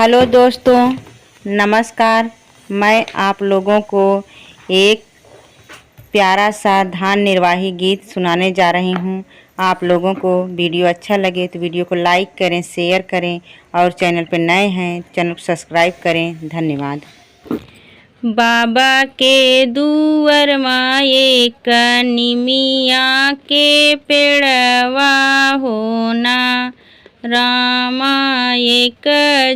Hello दोस्तों, नमस्कार। मैं आप लोगों को एक प्यारा सा धान निर्वाही गीत सुनाने जा रही हूँ। आप लोगों को वीडियो अच्छा लगे तो वीडियो को लाइक करें, शेयर करें और चैनल पर नए हैं चैनल को सब्सक्राइब करें। धन्यवाद। बाबा के दुअर माँ एक निमिया के पेड़वा होना, रामा एक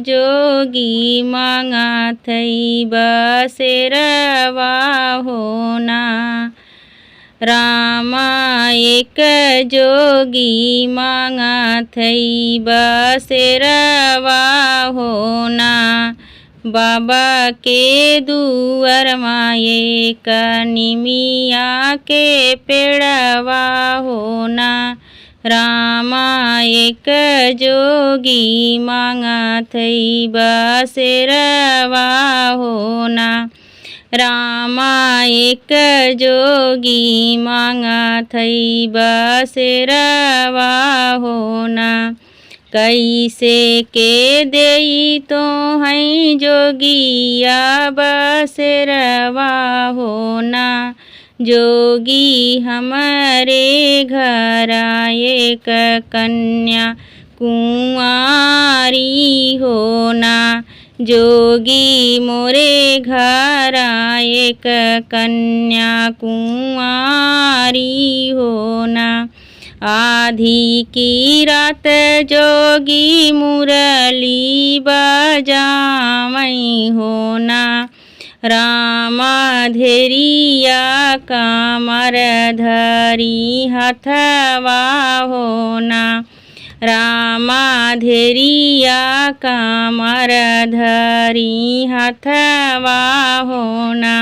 जोगी मांगत हई बसेरवा होना। रामा एक जोगी मांगत हई बसेरवा होना। बाबा के दुअर माँ एक निमिया के पेड़वा होना, रामा एक जोगी मांगत हई बसेरवा होना। रामा एक जोगी मांगत हई बसेरवा होना। कैसे के देई तो हई जोगिया बसेरवा होना। जोगी हमारे घर एक कन्या कुंवारी होना। जोगी मोरे घर एक कन्या कुंवारी होना। आधी की रात जोगी मुरली बजावई होना। रामा धेरिया कमर धरी हथवा होना। रामा धेरिया कमर धरी हथवा होना।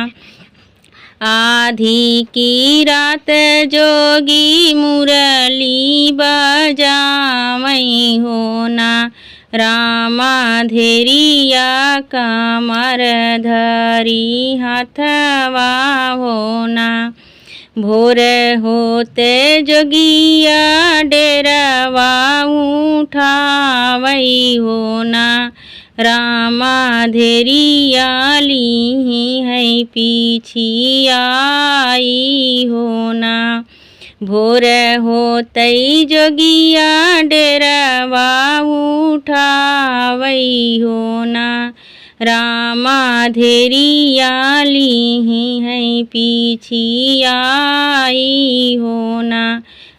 आधी की रात जोगी मुरली बजावई होना। रामा धेरिया कमर धरी हथवा होना। भोर होते जोगिया डेरवा उठावई होना। रामा धेरिया लीही है पीछियाई होना। भोर होतई जोगिया डेरवा उठावई होना। रामा धेरिया लीही है पीछियाई होना।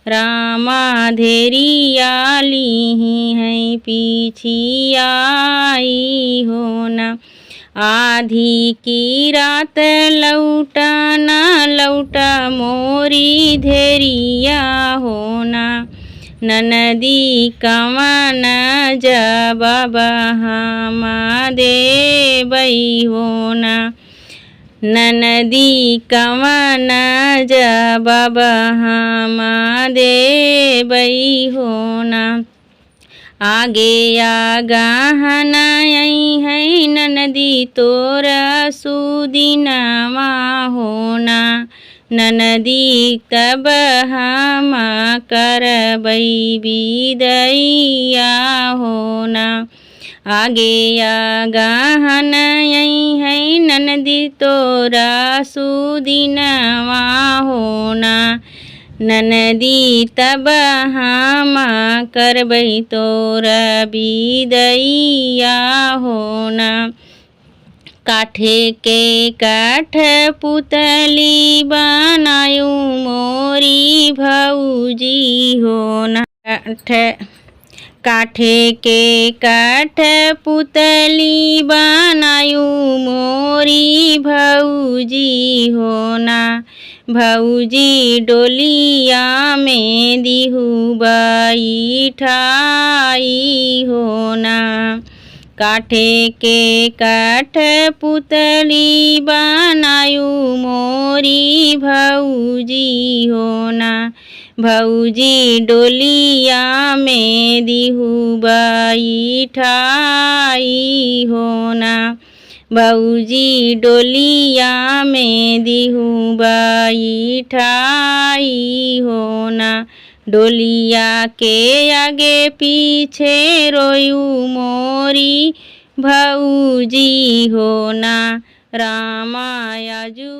रामा धेरिया लीही है पीछियाई होना। आधी की रात लौटा ना लौटा मोरी धेरिया होना। ननदी कवन जवाब हम देबई होना। ननदी कवन जवाब हम देबई होना। आगे आगहना है ननदी तोरा सुदिनमा होना। ननदी तब हम करबई विदैया होना। आगे आगहना है ननदी तोरा सुदिनमा होना। ननदी तब हम करबई तोरा विदैया होना। काठे के काठ पुतली बनायू मोरी भौजी होना। काठे के काठ पुतली बनायू मोरी भौजी होना। भौजी डोलिया में दिहू बैठाई होना। काठे के काठ पुतली बनायू मोरी भौजी होना। भौजी डोलिया में दिहू बैठाई होना। भौजी डोलिया में दिहू बैठाई होना। डोलिया के आगे पीछे रोयू मोरी भौजी हो ना रामायाजू